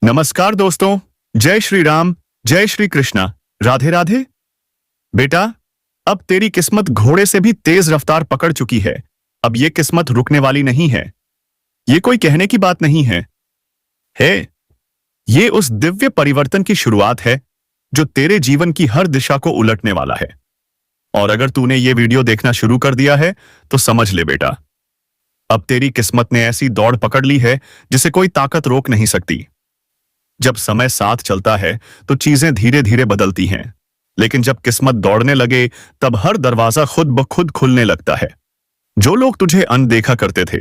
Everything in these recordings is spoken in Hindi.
नमस्कार दोस्तों। जय श्री राम, जय श्री कृष्णा, राधे राधे। बेटा, अब तेरी किस्मत घोड़े से भी तेज रफ्तार पकड़ चुकी है। अब ये किस्मत रुकने वाली नहीं है। ये कोई कहने की बात नहीं है। ये उस दिव्य परिवर्तन की शुरुआत है जो तेरे जीवन की हर दिशा को उलटने वाला है। और अगर तूने ये वीडियो देखना शुरू कर दिया है तो समझ ले बेटा, अब तेरी किस्मत ने ऐसी दौड़ पकड़ ली है जिसे कोई ताकत रोक नहीं सकती। जब समय साथ चलता है तो चीजें धीरे धीरे बदलती हैं, लेकिन जब किस्मत दौड़ने लगे तब हर दरवाजा खुद ब खुद खुलने लगता है। जो लोग तुझे अनदेखा करते थे,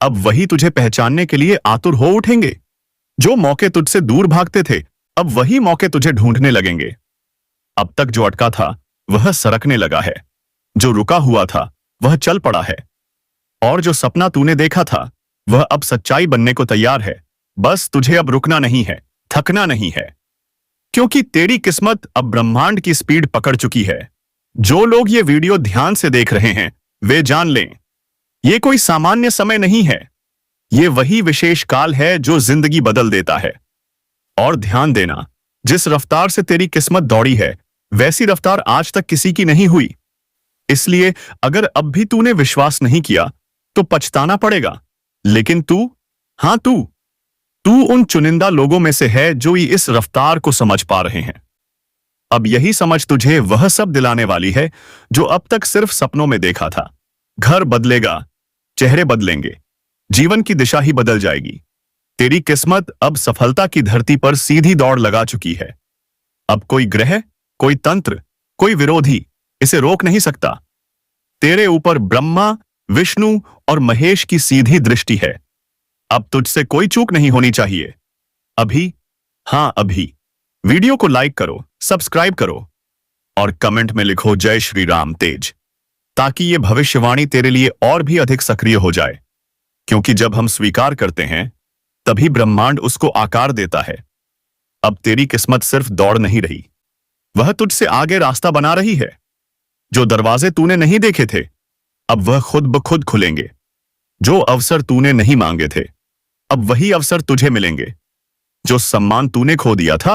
अब वही तुझे पहचानने के लिए आतुर हो उठेंगे। जो मौके तुझसे दूर भागते थे, अब वही मौके तुझे ढूंढने लगेंगे। अब तक जो अटका था वह सरकने लगा है, जो रुका हुआ था वह चल पड़ा है, और जो सपना तूने देखा था वह अब सच्चाई बनने को तैयार है। बस तुझे अब रुकना नहीं है, थकना नहीं है, क्योंकि तेरी किस्मत अब ब्रह्मांड की स्पीड पकड़ चुकी है। जो लोग ये वीडियो ध्यान से देख रहे हैं वे जान लें, ये कोई सामान्य समय नहीं है। ये वही विशेष काल है जो जिंदगी बदल देता है। और ध्यान देना, जिस रफ्तार से तेरी किस्मत दौड़ी है वैसी रफ्तार आज तक किसी की नहीं हुई। इसलिए अगर अब भी तूने विश्वास नहीं किया तो पछताना पड़ेगा। लेकिन तू उन चुनिंदा लोगों में से है जो इस रफ्तार को समझ पा रहे हैं। अब यही समझ तुझे वह सब दिलाने वाली है जो अब तक सिर्फ सपनों में देखा था। घर बदलेगा, चेहरे बदलेंगे, जीवन की दिशा ही बदल जाएगी। तेरी किस्मत अब सफलता की धरती पर सीधी दौड़ लगा चुकी है। अब कोई ग्रह, कोई तंत्र, कोई विरोधी इसे रोक नहीं सकता। तेरे ऊपर ब्रह्मा, विष्णु और महेश की सीधी दृष्टि है। अब तुझसे कोई चूक नहीं होनी चाहिए। अभी वीडियो को लाइक करो, सब्सक्राइब करो और कमेंट में लिखो जय श्री राम तेज, ताकि ये भविष्यवाणी तेरे लिए और भी अधिक सक्रिय हो जाए। क्योंकि जब हम स्वीकार करते हैं तभी ब्रह्मांड उसको आकार देता है। अब तेरी किस्मत सिर्फ दौड़ नहीं रही, वह तुझसे आगे रास्ता बना रही है। जो दरवाजे तूने नहीं देखे थे अब वह खुद ब खुद खुलेंगे। जो अवसर तूने नहीं मांगे थे अब वही अवसर तुझे मिलेंगे। जो सम्मान तूने खो दिया था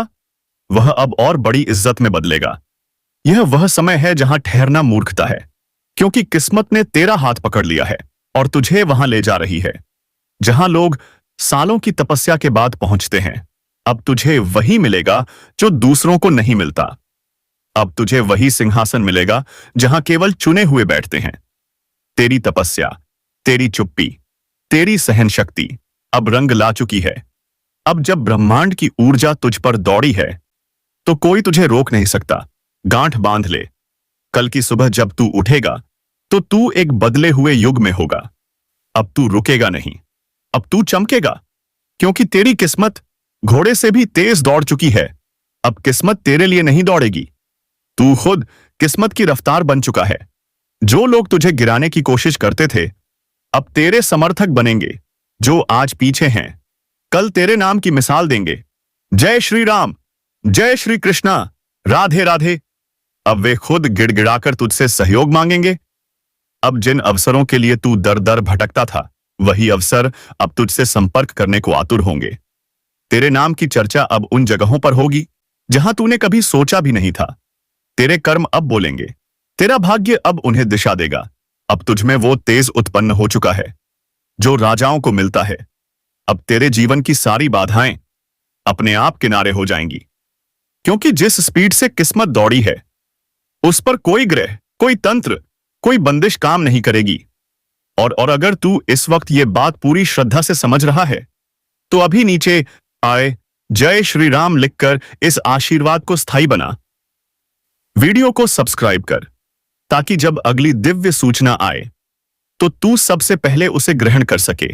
वह अब और बड़ी इज्जत में बदलेगा। यह वह समय है जहां ठहरना मूर्खता है, क्योंकि किस्मत ने तेरा हाथ पकड़ लिया है और तुझे वहां ले जा रही है जहां लोग सालों की तपस्या के बाद पहुंचते हैं। अब तुझे वही मिलेगा जो दूसरों को नहीं मिलता। अब तुझे वही सिंहासन मिलेगा जहां केवल चुने हुए बैठते हैं। तेरी तपस्या, तेरी चुप्पी, तेरी सहन शक्ति अब रंग ला चुकी है। अब जब ब्रह्मांड की ऊर्जा तुझ पर दौड़ी है तो कोई तुझे रोक नहीं सकता। गांठ बांध ले, कल की सुबह जब तू उठेगा तो तू एक बदले हुए युग में होगा। अब तू रुकेगा नहीं, अब तू चमकेगा, क्योंकि तेरी किस्मत घोड़े से भी तेज दौड़ चुकी है। अब किस्मत तेरे लिए नहीं दौड़ेगी, तू खुद किस्मत की रफ्तार बन चुका है। जो लोग तुझे गिराने की कोशिश करते थे अब तेरे समर्थक बनेंगे। जो आज पीछे हैं कल तेरे नाम की मिसाल देंगे। जय श्री राम, जय श्री कृष्णा, राधे राधे। अब वे खुद गिड़गिड़ाकर तुझसे सहयोग मांगेंगे। अब जिन अवसरों के लिए तू दर दर भटकता था वही अवसर अब तुझसे संपर्क करने को आतुर होंगे। तेरे नाम की चर्चा अब उन जगहों पर होगी जहां तूने कभी सोचा भी नहीं था। तेरे कर्म अब बोलेंगे, तेरा भाग्य अब उन्हें दिशा देगा। अब तुझमें वो तेज उत्पन्न हो चुका है जो राजाओं को मिलता है। अब तेरे जीवन की सारी बाधाएं अपने आप किनारे हो जाएंगी, क्योंकि जिस स्पीड से किस्मत दौड़ी है उस पर कोई ग्रह, कोई तंत्र, कोई बंदिश काम नहीं करेगी। और अगर तू इस वक्त ये बात पूरी श्रद्धा से समझ रहा है तो अभी नीचे आए जय श्री राम लिखकर इस आशीर्वाद को स्थायी बना। वीडियो को सब्सक्राइब कर ताकि जब अगली दिव्य सूचना आए तो तू सबसे पहले उसे ग्रहण कर सके,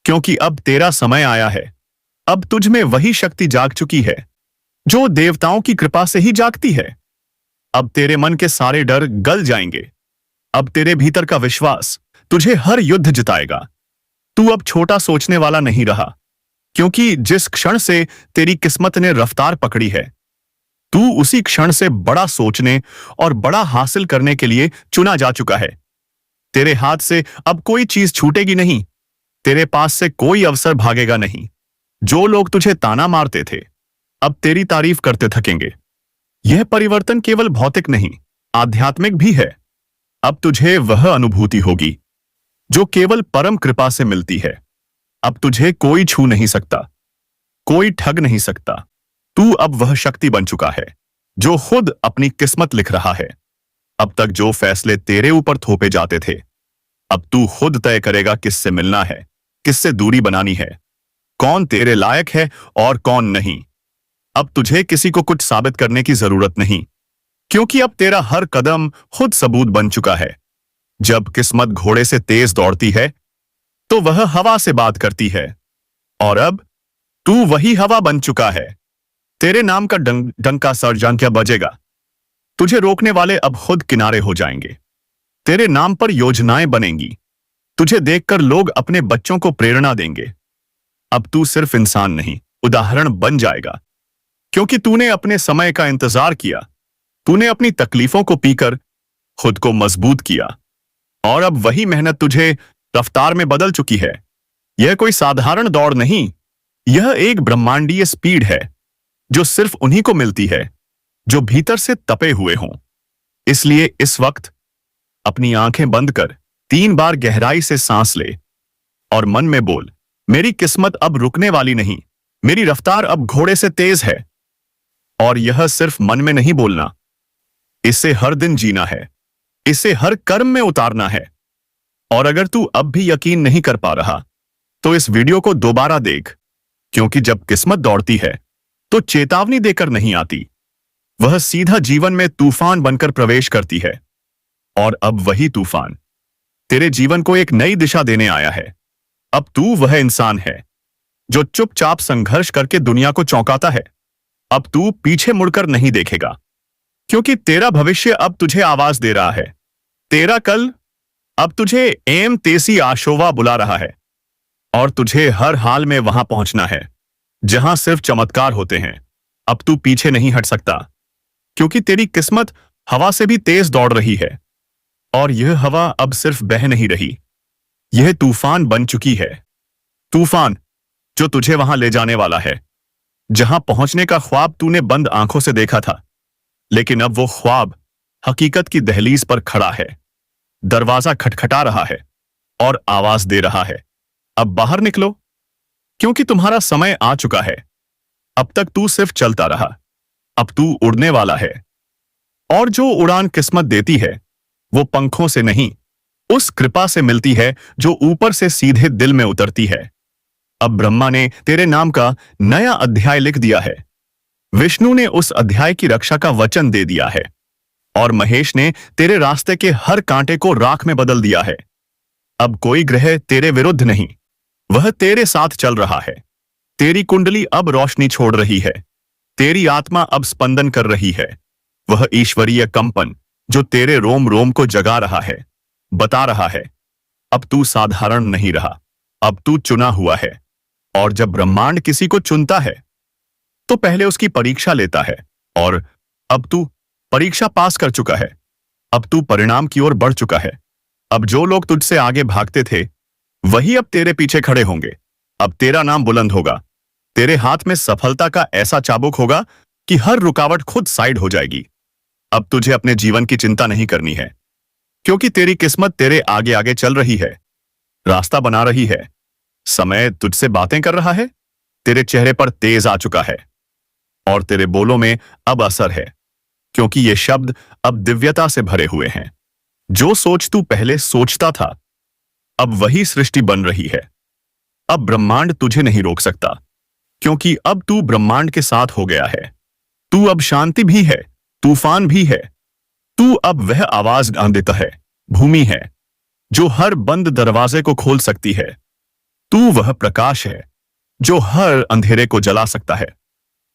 क्योंकि अब तेरा समय आया है। अब तुझ में वही शक्ति जाग चुकी है जो देवताओं की कृपा से ही जागती है। अब तेरे मन के सारे डर गल जाएंगे। अब तेरे भीतर का विश्वास तुझे हर युद्ध जिताएगा। तू अब छोटा सोचने वाला नहीं रहा, क्योंकि जिस क्षण से तेरी किस्मत ने रफ्तार पकड़ी है तू उसी क्षण से बड़ा सोचने और बड़ा हासिल करने के लिए चुना जा चुका है। तेरे हाथ से अब कोई चीज छूटेगी नहीं, तेरे पास से कोई अवसर भागेगा नहीं। जो लोग तुझे ताना मारते थे अब तेरी तारीफ करते थकेंगे। यह परिवर्तन केवल भौतिक नहीं, आध्यात्मिक भी है। अब तुझे वह अनुभूति होगी जो केवल परम कृपा से मिलती है। अब तुझे कोई छू नहीं सकता, कोई ठग नहीं सकता। तू अब वह शक्ति बन चुका है जो खुद अपनी किस्मत लिख रहा है। अब तक जो फैसले तेरे ऊपर थोपे जाते थे, अब तू खुद तय करेगा किससे मिलना है, किससे दूरी बनानी है, कौन तेरे लायक है और कौन नहीं। अब तुझे किसी को कुछ साबित करने की जरूरत नहीं, क्योंकि अब तेरा हर कदम खुद सबूत बन चुका है। जब किस्मत घोड़े से तेज दौड़ती है तो वह हवा से बात करती है, और अब तू वही हवा बन चुका है। तेरे नाम का डंका सरजान क्या बजेगा। तुझे रोकने वाले अब खुद किनारे हो जाएंगे। तेरे नाम पर योजनाएं बनेंगी। तुझे देखकर लोग अपने बच्चों को प्रेरणा देंगे। अब तू सिर्फ इंसान नहीं, उदाहरण बन जाएगा, क्योंकि तूने अपने समय का इंतजार किया। तूने अपनी तकलीफों को पीकर खुद को मजबूत किया, और अब वही मेहनत तुझे रफ्तार में बदल चुकी है। यह कोई साधारण दौड़ नहीं, यह एक ब्रह्मांडीय स्पीड है जो सिर्फ उन्हीं को मिलती है जो भीतर से तपे हुए हों। इसलिए इस वक्त अपनी आंखें बंद कर 3 बार गहराई से सांस ले और मन में बोल, मेरी किस्मत अब रुकने वाली नहीं, मेरी रफ्तार अब घोड़े से तेज है। और यह सिर्फ मन में नहीं बोलना, इसे हर दिन जीना है, इसे हर कर्म में उतारना है। और अगर तू अब भी यकीन नहीं कर पा रहा तो इस वीडियो को दोबारा देख, क्योंकि जब किस्मत दौड़ती है तो चेतावनी देकर नहीं आती, वह सीधा जीवन में तूफान बनकर प्रवेश करती है। और अब वही तूफान तेरे जीवन को एक नई दिशा देने आया है। अब तू वह इंसान है जो चुपचाप संघर्ष करके दुनिया को चौंकाता है। अब तू पीछे मुड़कर नहीं देखेगा, क्योंकि तेरा भविष्य अब तुझे आवाज दे रहा है। तेरा कल अब तुझे एम तेसी आशोवा बुला रहा है, और तुझे हर हाल में वहां पहुंचना है जहां सिर्फ चमत्कार होते हैं। अब तू पीछे नहीं हट सकता, क्योंकि तेरी किस्मत हवा से भी तेज दौड़ रही है, और यह हवा अब सिर्फ बह नहीं रही, यह तूफान बन चुकी है। तूफान जो तुझे वहां ले जाने वाला है जहां पहुंचने का ख्वाब तूने बंद आंखों से देखा था। लेकिन अब वो ख्वाब हकीकत की दहलीज पर खड़ा है। दरवाजा खटखटा रहा है और आवाज दे रहा है, अब बाहर निकलो, क्योंकि तुम्हारा समय आ चुका है। अब तक तू सिर्फ चलता रहा, अब तू उड़ने वाला है। और जो उड़ान किस्मत देती है वो पंखों से नहीं, उस कृपा से मिलती है जो ऊपर से सीधे दिल में उतरती है। अब ब्रह्मा ने तेरे नाम का नया अध्याय लिख दिया है, विष्णु ने उस अध्याय की रक्षा का वचन दे दिया है, और महेश ने तेरे रास्ते के हर कांटे को राख में बदल दिया है। अब कोई ग्रह तेरे विरुद्ध नहीं, वह तेरे साथ चल रहा है। तेरी कुंडली अब रोशनी छोड़ रही है, तेरी आत्मा अब स्पंदन कर रही है। वह ईश्वरीय कंपन जो तेरे रोम रोम को जगा रहा है, बता रहा है अब तू साधारण नहीं रहा, अब तू चुना हुआ है। और जब ब्रह्मांड किसी को चुनता है तो पहले उसकी परीक्षा लेता है, और अब तू परीक्षा पास कर चुका है। अब तू परिणाम की ओर बढ़ चुका है। अब जो लोग तुझसे आगे भागते थे वही अब तेरे पीछे खड़े होंगे। अब तेरा नाम बुलंद होगा, तेरे हाथ में सफलता का ऐसा चाबुक होगा कि हर रुकावट खुद साइड हो जाएगी। अब तुझे अपने जीवन की चिंता नहीं करनी है, क्योंकि तेरी किस्मत तेरे आगे आगे चल रही है, रास्ता बना रही है। समय तुझसे बातें कर रहा है, तेरे चेहरे पर तेज आ चुका है, और तेरे बोलों में अब असर है, क्योंकि ये शब्द अब दिव्यता से भरे हुए हैं। जो सोच तू पहले सोचता था अब वही सृष्टि बन रही है। अब ब्रह्मांड तुझे नहीं रोक सकता, क्योंकि अब तू ब्रह्मांड के साथ हो गया है। तू अब शांति भी है, तूफान भी है। तू अब वह आवाज देता है, भूमि है जो हर बंद दरवाजे को खोल सकती है। तू वह प्रकाश है जो हर अंधेरे को जला सकता है।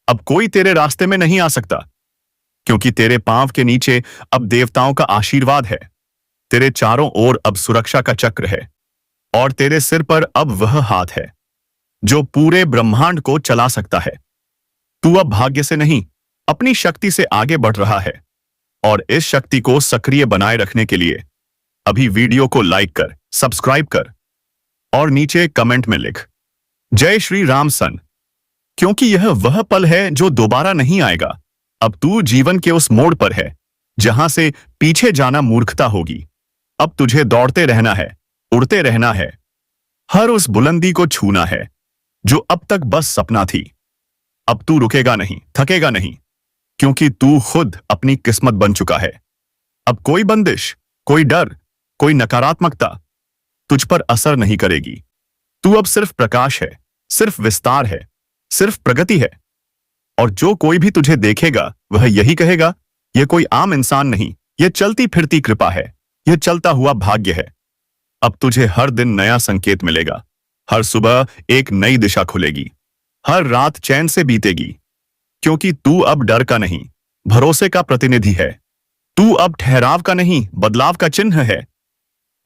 अब कोई तेरे रास्ते में नहीं आ सकता, क्योंकि तेरे पांव के नीचे अब देवताओं का आशीर्वाद है। तेरे चारों ओर अब सुरक्षा का चक्र है, और तेरे सिर पर अब वह हाथ है जो पूरे ब्रह्मांड को चला सकता है। तू अब भाग्य से नहीं, अपनी शक्ति से आगे बढ़ रहा है, और इस शक्ति को सक्रिय बनाए रखने के लिए अभी वीडियो को लाइक कर, सब्सक्राइब कर, और नीचे कमेंट में लिख, जय श्री राम सन। क्योंकि यह वह पल है जो दोबारा नहीं आएगा। अब तू जीवन के उस मोड़ पर है जहां से पीछे जाना मूर्खता होगी। अब तुझे दौड़ते रहना है, उड़ते रहना है, हर उस बुलंदी को छूना है जो अब तक बस सपना थी। अब तू रुकेगा नहीं, थकेगा नहीं, क्योंकि तू खुद अपनी किस्मत बन चुका है। अब कोई बंदिश, कोई डर, कोई नकारात्मकता तुझ पर असर नहीं करेगी। तू अब सिर्फ प्रकाश है, सिर्फ विस्तार है, सिर्फ प्रगति है। और जो कोई भी तुझे देखेगा वह यही कहेगा, यह कोई आम इंसान नहीं, यह चलती फिरती कृपा है, यह चलता हुआ भाग्य है। अब तुझे हर दिन नया संकेत मिलेगा, हर सुबह एक नई दिशा खुलेगी, हर रात चैन से बीतेगी, क्योंकि तू अब डर का नहीं, भरोसे का प्रतिनिधि है। तू अब ठहराव का नहीं, बदलाव का चिन्ह है।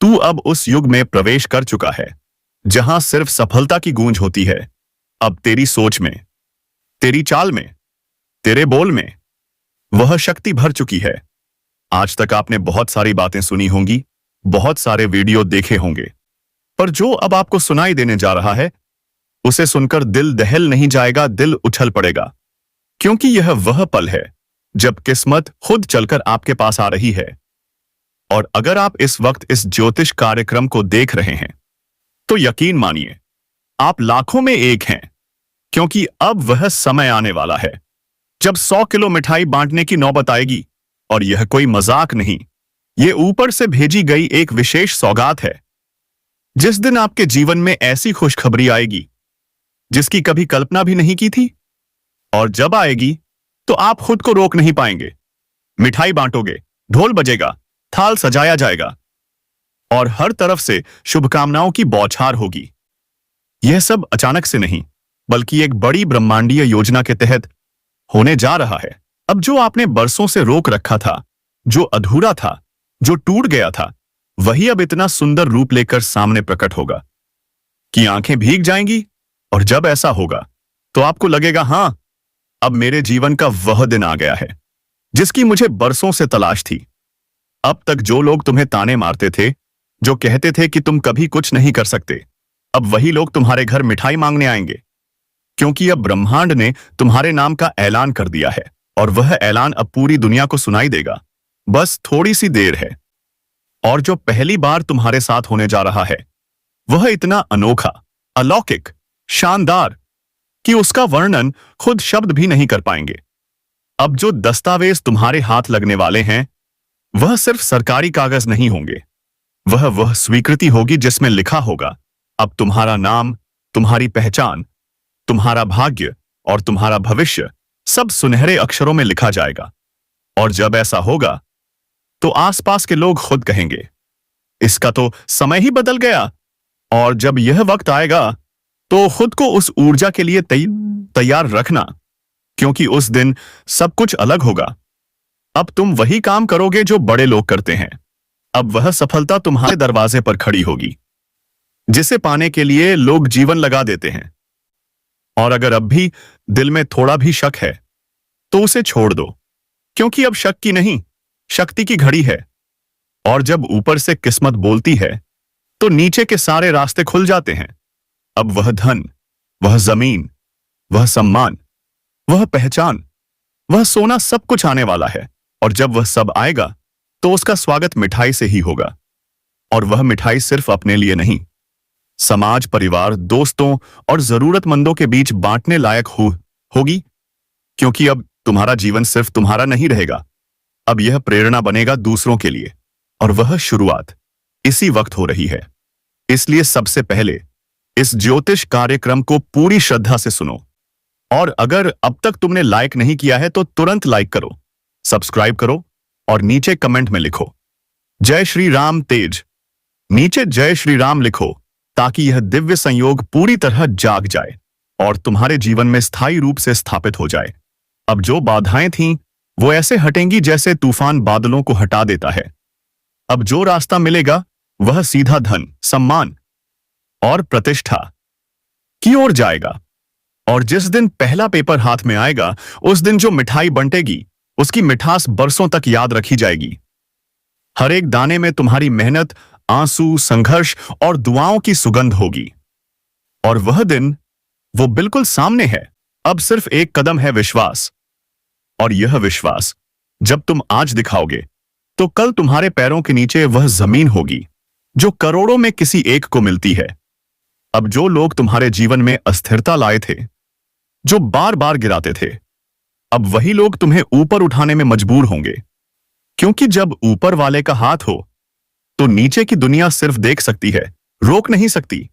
तू अब उस युग में प्रवेश कर चुका है जहां सिर्फ सफलता की गूंज होती है। अब तेरी सोच में, तेरी चाल में, तेरे बोल में वह शक्ति भर चुकी है। आज तक आपने बहुत सारी बातें सुनी होंगी, बहुत सारे वीडियो देखे होंगे, पर जो अब आपको सुनाई देने जा रहा है उसे सुनकर दिल दहल नहीं जाएगा, दिल उछल पड़ेगा। क्योंकि यह वह पल है जब किस्मत खुद चलकर आपके पास आ रही है। और अगर आप इस वक्त इस ज्योतिष कार्यक्रम को देख रहे हैं तो यकीन मानिए आप लाखों में एक हैं, क्योंकि अब वह समय आने वाला है जब 100 किलो मिठाई बांटने की नौबत आएगी। और यह कोई मजाक नहीं, यह ऊपर से भेजी गई एक विशेष सौगात है। जिस दिन आपके जीवन में ऐसी खुशखबरी आएगी जिसकी कभी कल्पना भी नहीं की थी, और जब आएगी तो आप खुद को रोक नहीं पाएंगे। मिठाई बांटोगे, ढोल बजेगा, थाल सजाया जाएगा और हर तरफ से शुभकामनाओं की बौछार होगी। यह सब अचानक से नहीं, बल्कि एक बड़ी ब्रह्मांडीय योजना के तहत होने जा रहा है। अब जो आपने बरसों से रोक रखा था, जो अधूरा था, जो टूट गया था, वही अब इतना सुंदर रूप लेकर सामने प्रकट होगा कि आंखें भीग जाएंगी। और जब ऐसा होगा तो आपको लगेगा, हां, अब मेरे जीवन का वह दिन आ गया है जिसकी मुझे बरसों से तलाश थी। अब तक जो लोग तुम्हें ताने मारते थे, जो कहते थे कि तुम कभी कुछ नहीं कर सकते, अब वही लोग तुम्हारे घर मिठाई मांगने आएंगे, क्योंकि अब ब्रह्मांड ने तुम्हारे नाम का ऐलान कर दिया है। और वह ऐलान अब पूरी दुनिया को सुनाई देगा। बस थोड़ी सी देर है। और जो पहली बार तुम्हारे साथ होने जा रहा है वह इतना अनोखा, अलौकिक, शानदार कि उसका वर्णन खुद शब्द भी नहीं कर पाएंगे। अब जो दस्तावेज तुम्हारे हाथ लगने वाले हैं वह सिर्फ सरकारी कागज नहीं होंगे, वह स्वीकृति होगी जिसमें लिखा होगा, अब तुम्हारा नाम, तुम्हारी पहचान, तुम्हारा भाग्य और तुम्हारा भविष्य सब सुनहरे अक्षरों में लिखा जाएगा। और जब ऐसा होगा तो आसपास के लोग खुद कहेंगे, इसका तो समय ही बदल गया। और जब यह वक्त आएगा तो खुद को उस ऊर्जा के लिए तैयार रखना, क्योंकि उस दिन सब कुछ अलग होगा। अब तुम वही काम करोगे जो बड़े लोग करते हैं। अब वह सफलता तुम्हारे दरवाजे पर खड़ी होगी जिसे पाने के लिए लोग जीवन लगा देते हैं। और अगर अब भी दिल में थोड़ा भी शक है तो उसे छोड़ दो, क्योंकि अब शक की नहीं, शक्ति की घड़ी है। और जब ऊपर से किस्मत बोलती है तो नीचे के सारे रास्ते खुल जाते हैं। अब वह धन, वह जमीन, वह सम्मान, वह पहचान, वह सोना सब कुछ आने वाला है। और जब वह सब आएगा तो उसका स्वागत मिठाई से ही होगा। और वह मिठाई सिर्फ अपने लिए नहीं, समाज, परिवार, दोस्तों और जरूरतमंदों के बीच बांटने लायक होगी। क्योंकि अब तुम्हारा जीवन सिर्फ तुम्हारा नहीं रहेगा, अब यह प्रेरणा बनेगा दूसरों के लिए। और वह शुरुआत इसी वक्त हो रही है। इसलिए सबसे पहले इस ज्योतिष कार्यक्रम को पूरी श्रद्धा से सुनो। और अगर अब तक तुमने लाइक नहीं किया है तो तुरंत लाइक करो, सब्सक्राइब करो और नीचे कमेंट में लिखो जय श्री राम तेज। नीचे जय श्री राम लिखो ताकि यह दिव्य संयोग पूरी तरह जाग जाए और तुम्हारे जीवन में स्थायी रूप से स्थापित हो जाए। अब जो बाधाएं थीं वो ऐसे हटेंगी जैसे तूफान बादलों को हटा देता है। अब जो रास्ता मिलेगा वह सीधा धन, सम्मान और प्रतिष्ठा की ओर जाएगा। और जिस दिन पहला पेपर हाथ में आएगा उस दिन जो मिठाई बंटेगी उसकी मिठास बरसों तक याद रखी जाएगी। हर एक दाने में तुम्हारी मेहनत, आंसू, संघर्ष और दुआओं की सुगंध होगी। और वह दिन वो बिल्कुल सामने है। अब सिर्फ एक कदम है, विश्वास। और यह विश्वास जब तुम आज दिखाओगे तो कल तुम्हारे पैरों के नीचे वह जमीन होगी जो करोड़ों में किसी एक को मिलती है। अब जो लोग तुम्हारे जीवन में अस्थिरता लाए थे, जो बार बार गिराते थे, अब वही लोग तुम्हें ऊपर उठाने में मजबूर होंगे। क्योंकि जब ऊपर वाले का हाथ हो तो नीचे की दुनिया सिर्फ देख सकती है, रोक नहीं सकती।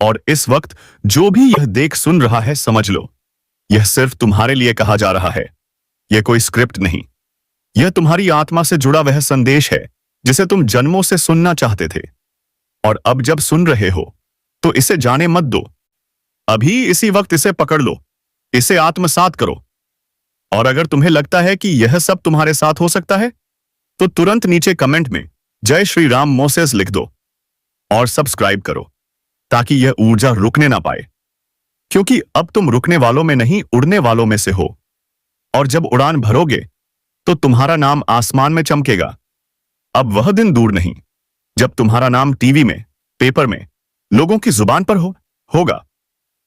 और इस वक्त जो भी यह देख सुन रहा है, समझ लो यह सिर्फ तुम्हारे लिए कहा जा रहा है। यह कोई स्क्रिप्ट नहीं, यह तुम्हारी आत्मा से जुड़ा वह संदेश है जिसे तुम जन्मों से सुनना चाहते थे। और अब जब सुन रहे हो तो इसे जाने मत दो, अभी इसी वक्त इसे पकड़ लो, इसे आत्मसात करो। और अगर तुम्हें लगता है कि यह सब तुम्हारे साथ हो सकता है तो तुरंत नीचे कमेंट में जय श्री राम मोसेस लिख दो और सब्सक्राइब करो ताकि यह ऊर्जा रुकने ना पाए। क्योंकि अब तुम रुकने वालों में नहीं, उड़ने वालों में से हो। और जब उड़ान भरोगे तो तुम्हारा नाम आसमान में चमकेगा। अब वह दिन दूर नहीं जब तुम्हारा नाम टीवी में, पेपर में, लोगों की जुबान पर होगा।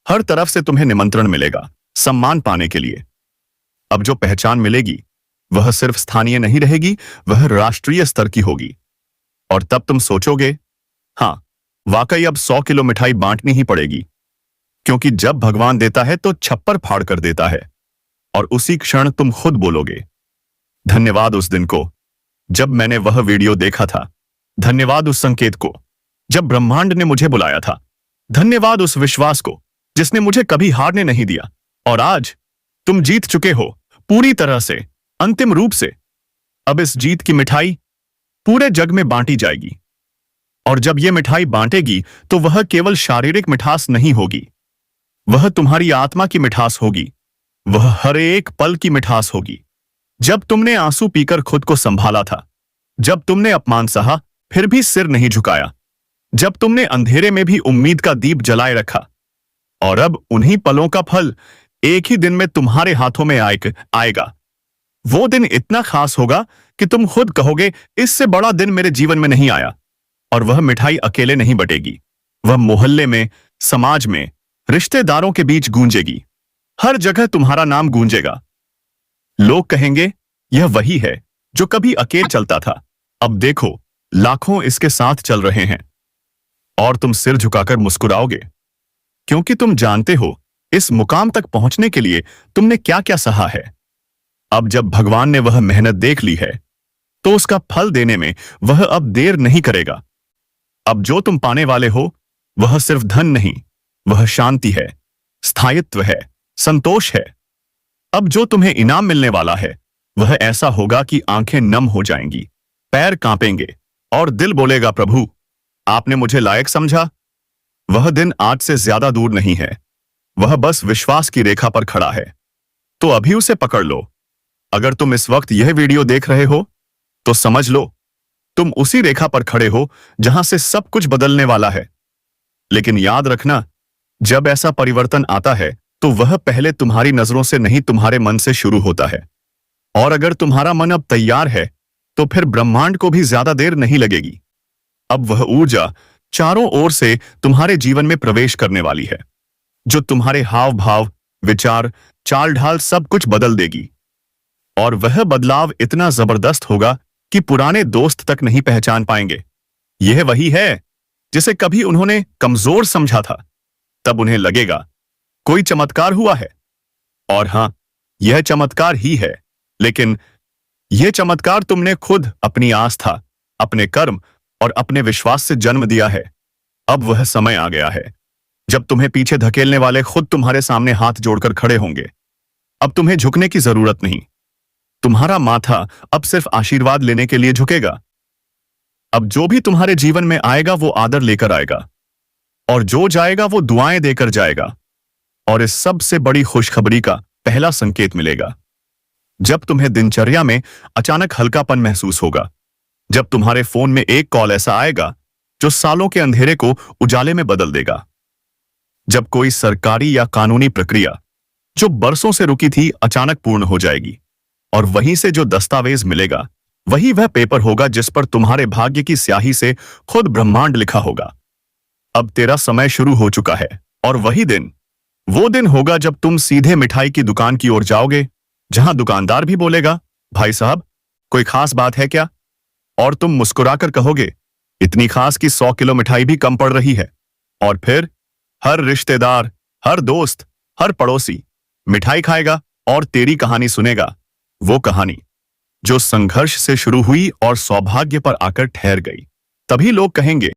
हर तरफ से तुम्हें निमंत्रण मिलेगा सम्मान पाने के लिए। अब जो पहचान मिलेगी वह सिर्फ स्थानीय नहीं रहेगी, वह राष्ट्रीय स्तर की होगी। और तब तुम सोचोगे, हां, वाकई अब 100 किलो मिठाई बांटनी ही पड़ेगी। क्योंकि जब भगवान देता है तो छप्पर फाड़ कर देता है। और उसी क्षण तुम खुद बोलोगे, धन्यवाद उस दिन को जब मैंने वह वीडियो देखा था, धन्यवाद उस संकेत को जब ब्रह्मांड ने मुझे बुलाया था, धन्यवाद उस विश्वास को जिसने मुझे कभी हारने नहीं दिया। और आज तुम जीत चुके हो, पूरी तरह से, अंतिम रूप से। अब इस जीत की मिठाई पूरे जग में बांटी जाएगी। और जब यह मिठाई बांटेगी तो वह केवल शारीरिक मिठास नहीं होगी, वह तुम्हारी आत्मा की मिठास होगी, वह हर एक पल की मिठास होगी। जब तुमने आंसू पीकर खुद को संभाला था, जब तुमने अपमान सहा फिर भी सिर नहीं झुकाया, जब तुमने अंधेरे में भी उम्मीद का दीप जलाए रखा। और अब उन्हीं पलों का फल एक ही दिन में तुम्हारे हाथों में आएगा। वो दिन इतना खास होगा कि तुम खुद कहोगे, इससे बड़ा दिन मेरे जीवन में नहीं आया। और वह मिठाई अकेले नहीं बटेगी, वह मोहल्ले में, समाज में, रिश्तेदारों के बीच गूंजेगी। हर जगह तुम्हारा नाम गूंजेगा। लोग कहेंगे, यह वही है जो कभी अकेले चलता था, अब देखो लाखों इसके साथ चल रहे हैं। और तुम सिर झुकाकर मुस्कुराओगे, क्योंकि तुम जानते हो इस मुकाम तक पहुंचने के लिए तुमने क्या क्या सहा है। अब जब भगवान ने वह मेहनत देख ली है तो उसका फल देने में वह अब देर नहीं करेगा। अब जो तुम पाने वाले हो वह सिर्फ धन नहीं, वह शांति है, स्थायित्व है, संतोष है। अब जो तुम्हें इनाम मिलने वाला है वह ऐसा होगा कि आंखें नम हो जाएंगी, पैर कांपेंगे और दिल बोलेगा, प्रभु आपने मुझे लायक समझा। वह दिन आज से ज्यादा दूर नहीं है, वह बस विश्वास की रेखा पर खड़ा है। तो अभी उसे पकड़ लो। अगर तुम इस वक्त यह वीडियो देख रहे हो तो समझ लो तुम उसी रेखा पर खड़े हो जहां से सब कुछ बदलने वाला है। लेकिन याद रखना, जब ऐसा परिवर्तन आता है तो वह पहले तुम्हारी नजरों से नहीं, तुम्हारे मन से शुरू होता है। और अगर तुम्हारा मन अब तैयार है तो फिर ब्रह्मांड को भी ज्यादा देर नहीं लगेगी। अब वह ऊर्जा चारों ओर से तुम्हारे जीवन में प्रवेश करने वाली है, जो तुम्हारे हाव भाव, विचार, चाल ढाल सब कुछ बदल देगी। और वह बदलाव इतना जबरदस्त होगा कि पुराने दोस्त तक नहीं पहचान पाएंगे। यह वही है जिसे कभी उन्होंने कमजोर समझा था। तब उन्हें लगेगा कोई चमत्कार हुआ है। और हां, यह चमत्कार ही है, लेकिन यह चमत्कार तुमने खुद अपनी आस्था, अपने कर्म और अपने विश्वास से जन्म दिया है। अब वह समय आ गया है जब तुम्हें पीछे धकेलने वाले खुद तुम्हारे सामने हाथ जोड़कर खड़े होंगे। अब तुम्हें झुकने की जरूरत नहीं, तुम्हारा माथा अब सिर्फ आशीर्वाद लेने के लिए झुकेगा। अब जो भी तुम्हारे जीवन में आएगा वो आदर लेकर आएगा, और जो जाएगा वो दुआएं देकर जाएगा। और इस सबसे बड़ी खुशखबरी का पहला संकेत मिलेगा जब तुम्हें दिनचर्या में अचानक हल्कापन महसूस होगा, जब तुम्हारे फोन में एक कॉल ऐसा आएगा जो सालों के अंधेरे को उजाले में बदल देगा, जब कोई सरकारी या कानूनी प्रक्रिया जो बरसों से रुकी थी अचानक पूर्ण हो जाएगी, और वहीं से जो दस्तावेज मिलेगा वही वह पेपर होगा जिस पर तुम्हारे भाग्य की स्याही से खुद ब्रह्मांड लिखा होगा। अब तेरा समय शुरू हो चुका है, और वही दिन वो दिन होगा जब तुम सीधे मिठाई की दुकान की ओर जाओगे, जहां दुकानदार भी बोलेगा, भाई साहब, कोई खास बात है क्या? और तुम मुस्कुराकर कहोगे, इतनी खास कि 100 किलो मिठाई भी कम पड़ रही है। और फिर हर रिश्तेदार, हर दोस्त, हर पड़ोसी मिठाई खाएगा और तेरी कहानी सुनेगा। वो कहानी जो संघर्ष से शुरू हुई और सौभाग्य पर आकर ठहर गई। तभी लोग कहेंगे,